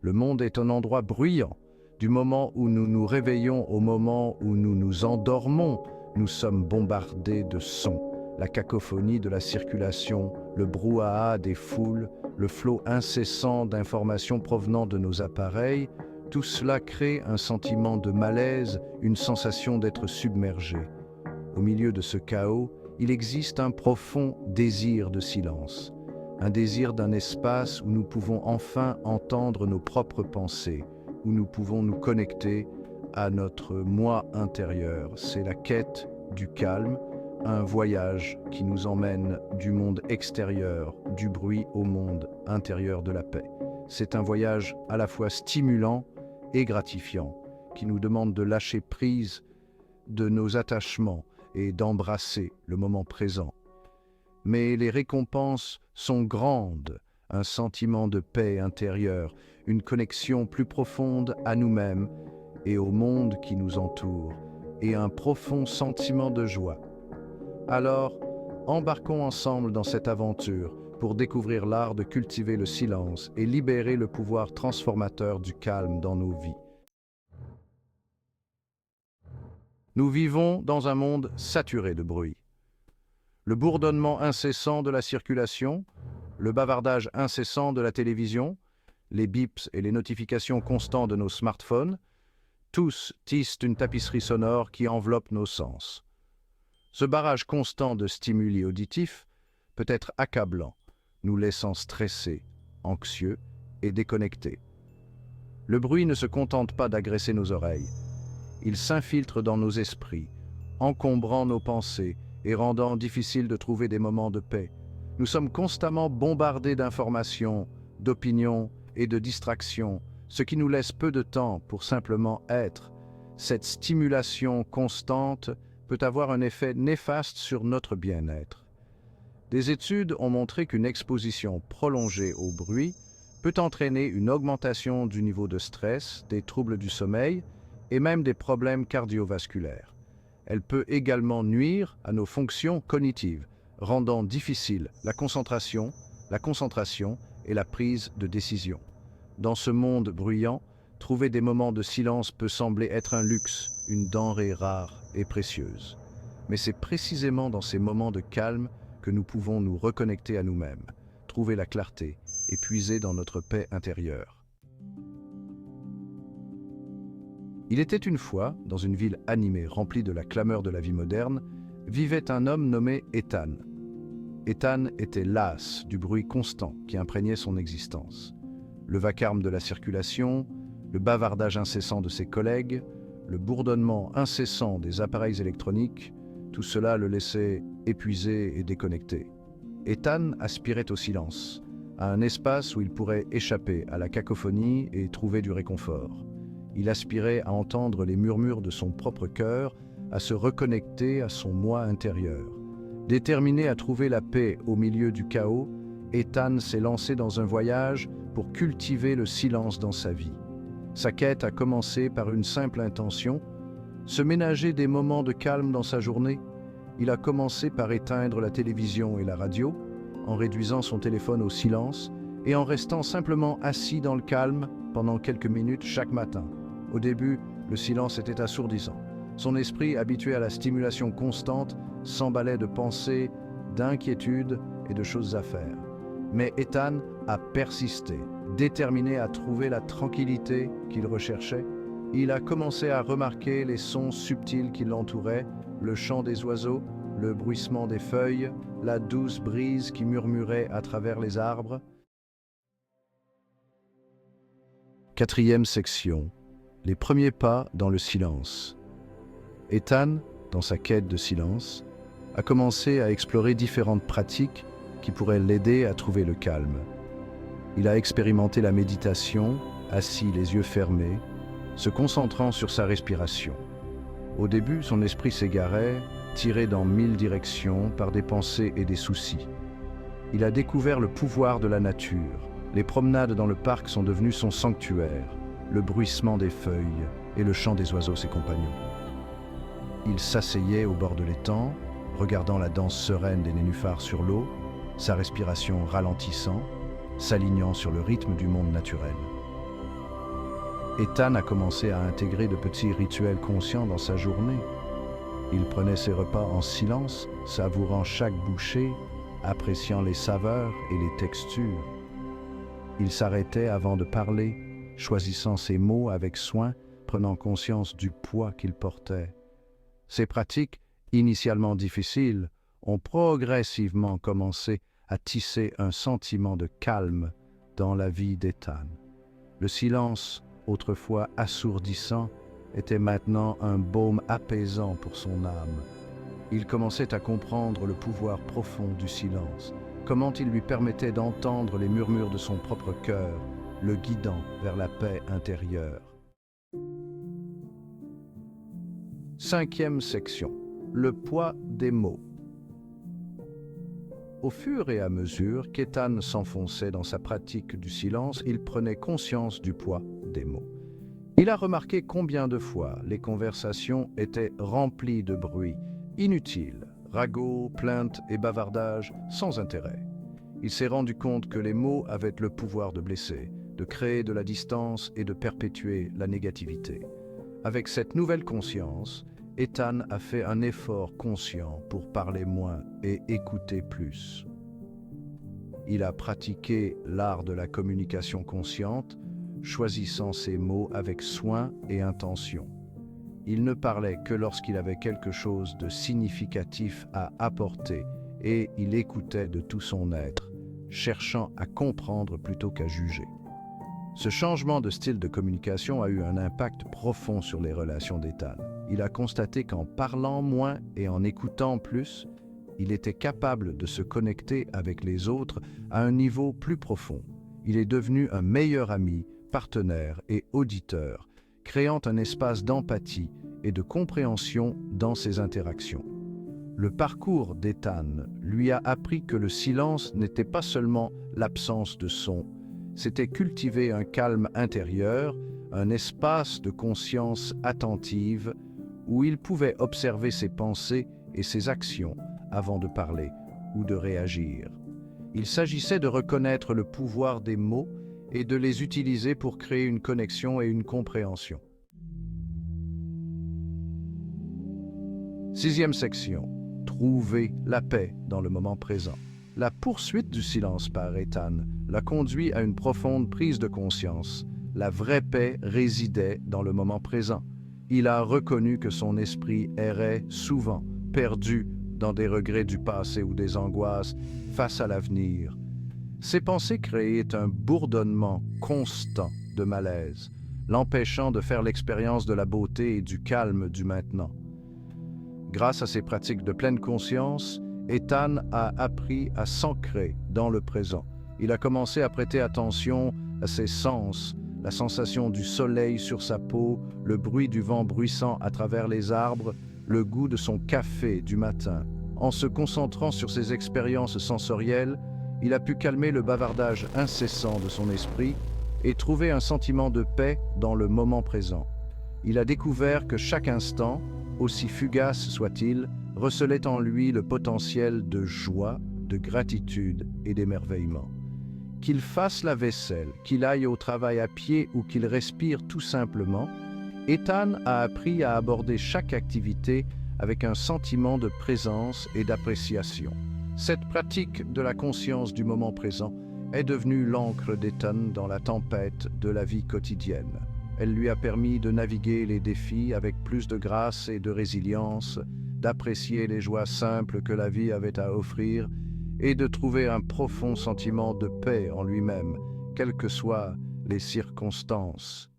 Le monde est un endroit bruyant. Du moment où nous nous réveillons au moment où nous nous endormons, nous sommes bombardés de sons. La cacophonie de la circulation, le brouhaha des foules, le flot incessant d'informations provenant de nos appareils, tout cela crée un sentiment de malaise, une sensation d'être submergé. Au milieu de ce chaos, il existe un profond désir de silence, un désir d'un espace où nous pouvons enfin entendre nos propres pensées, où nous pouvons nous connecter à notre moi intérieur. C'est la quête du calme, un voyage qui nous emmène du monde extérieur, du bruit au monde intérieur de la paix. C'est un voyage à la fois stimulant et gratifiant, qui nous demande de lâcher prise de nos attachements et d'embrasser le moment présent. Mais les récompenses sont grandes, un sentiment de paix intérieure, une connexion plus profonde à nous-mêmes et au monde qui nous entoure, et un profond sentiment de joie. Alors, embarquons ensemble dans cette aventure pour découvrir l'art de cultiver le silence et libérer le pouvoir transformateur du calme dans nos vies. Nous vivons dans un monde saturé de bruit. Le bourdonnement incessant de la circulation, le bavardage incessant de la télévision, les bips et les notifications constantes de nos smartphones, tous tissent une tapisserie sonore qui enveloppe nos sens. Ce barrage constant de stimuli auditifs peut être accablant, nous laissant stressés, anxieux et déconnectés. Le bruit ne se contente pas d'agresser nos oreilles. Il s'infiltre dans nos esprits, encombrant nos pensées et rendant difficile de trouver des moments de paix. Nous sommes constamment bombardés d'informations, d'opinions et de distractions, ce qui nous laisse peu de temps pour simplement être. Cette stimulation constante peut avoir un effet néfaste sur notre bien-être. Des études ont montré qu'une exposition prolongée au bruit peut entraîner une augmentation du niveau de stress, des troubles du sommeil et même des problèmes cardiovasculaires. Elle peut également nuire à nos fonctions cognitives, rendant difficile la concentration et la prise de décision. Dans ce monde bruyant, trouver des moments de silence peut sembler être un luxe, une denrée rare et précieuse. Mais c'est précisément dans ces moments de calme que nous pouvons nous reconnecter à nous-mêmes, trouver la clarté et puiser dans notre paix intérieure. Il était une fois, dans une ville animée remplie de la clameur de la vie moderne, vivait un homme nommé Ethan. Ethan était las du bruit constant qui imprégnait son existence. Le vacarme de la circulation, le bavardage incessant de ses collègues, le bourdonnement incessant des appareils électroniques, tout cela le laissait épuisé et déconnecté. Ethan aspirait au silence, à un espace où il pourrait échapper à la cacophonie et trouver du réconfort. Il aspirait à entendre les murmures de son propre cœur, à se reconnecter à son moi intérieur. Déterminé à trouver la paix au milieu du chaos, Ethan s'est lancé dans un voyage pour cultiver le silence dans sa vie. Sa quête a commencé par une simple intention, se ménager des moments de calme dans sa journée. Il a commencé par éteindre la télévision et la radio, en réduisant son téléphone au silence et en restant simplement assis dans le calme pendant quelques minutes chaque matin. Au début, le silence était assourdissant. Son esprit, habitué à la stimulation constante, s'emballait de pensées, d'inquiétudes et de choses à faire. Mais Ethan a persisté, déterminé à trouver la tranquillité qu'il recherchait. Il a commencé à remarquer les sons subtils qui l'entouraient, le chant des oiseaux, le bruissement des feuilles, la douce brise qui murmurait à travers les arbres. Quatrième section. Les premiers pas dans le silence. Ethan, dans sa quête de silence, a commencé à explorer différentes pratiques qui pourraient l'aider à trouver le calme. Il a expérimenté la méditation, assis les yeux fermés, se concentrant sur sa respiration. Au début, son esprit s'égarait, tiré dans 1000 directions par des pensées et des soucis. Il a découvert le pouvoir de la nature. Les promenades dans le parc sont devenues son sanctuaire, le bruissement des feuilles et le chant des oiseaux ses compagnons. Il s'asseyait au bord de l'étang, regardant la danse sereine des nénuphars sur l'eau, sa respiration ralentissant, s'alignant sur le rythme du monde naturel. Ethan a commencé à intégrer de petits rituels conscients dans sa journée. Il prenait ses repas en silence, savourant chaque bouchée, appréciant les saveurs et les textures. Il s'arrêtait avant de parler, choisissant ses mots avec soin, prenant conscience du poids qu'il portait. Ces pratiques, initialement difficiles, ont progressivement commencé à tisser un sentiment de calme dans la vie d'Ethan. Le silence, autrefois assourdissant, était maintenant un baume apaisant pour son âme. Il commençait à comprendre le pouvoir profond du silence, comment il lui permettait d'entendre les murmures de son propre cœur, le guidant vers la paix intérieure. 5e section. Le poids des mots. Au fur et à mesure qu'Ethan s'enfonçait dans sa pratique du silence, il prenait conscience du poids des mots. Il a remarqué combien de fois les conversations étaient remplies de bruit, inutiles, ragots, plaintes et bavardages sans intérêt. Il s'est rendu compte que les mots avaient le pouvoir de blesser, de créer de la distance et de perpétuer la négativité. Avec cette nouvelle conscience, Ethan a fait un effort conscient pour parler moins et écouter plus. Il a pratiqué l'art de la communication consciente, choisissant ses mots avec soin et intention. Il ne parlait que lorsqu'il avait quelque chose de significatif à apporter et il écoutait de tout son être, cherchant à comprendre plutôt qu'à juger. Ce changement de style de communication a eu un impact profond sur les relations d'Ethan. Il a constaté qu'en parlant moins et en écoutant plus, il était capable de se connecter avec les autres à un niveau plus profond. Il est devenu un meilleur ami, partenaire et auditeur, créant un espace d'empathie et de compréhension dans ses interactions. Le parcours d'Ethan lui a appris que le silence n'était pas seulement l'absence de son, c'était cultiver un calme intérieur, un espace de conscience attentive où il pouvait observer ses pensées et ses actions avant de parler ou de réagir. Il s'agissait de reconnaître le pouvoir des mots et de les utiliser pour créer une connexion et une compréhension. 6e section. Trouver la paix dans le moment présent. La poursuite du silence par Ethan l'a conduit à une profonde prise de conscience. La vraie paix résidait dans le moment présent. Il a reconnu que son esprit errait souvent, perdu dans des regrets du passé ou des angoisses face à l'avenir. Ses pensées créaient un bourdonnement constant de malaise, l'empêchant de faire l'expérience de la beauté et du calme du maintenant. Grâce à ses pratiques de pleine conscience, Ethan a appris à s'ancrer dans le présent. Il a commencé à prêter attention à ses sens, la sensation du soleil sur sa peau, le bruit du vent bruissant à travers les arbres, le goût de son café du matin. En se concentrant sur ses expériences sensorielles, il a pu calmer le bavardage incessant de son esprit et trouver un sentiment de paix dans le moment présent. Il a découvert que chaque instant, aussi fugace soit-il, recelait en lui le potentiel de joie, de gratitude et d'émerveillement. Qu'il fasse la vaisselle, qu'il aille au travail à pied ou qu'il respire tout simplement, Ethan a appris à aborder chaque activité avec un sentiment de présence et d'appréciation. Cette pratique de la conscience du moment présent est devenue l'encre d'Ethan dans la tempête de la vie quotidienne. Elle lui a permis de naviguer les défis avec plus de grâce et de résilience, d'apprécier les joies simples que la vie avait à offrir et de trouver un profond sentiment de paix en lui-même, quelles que soient les circonstances.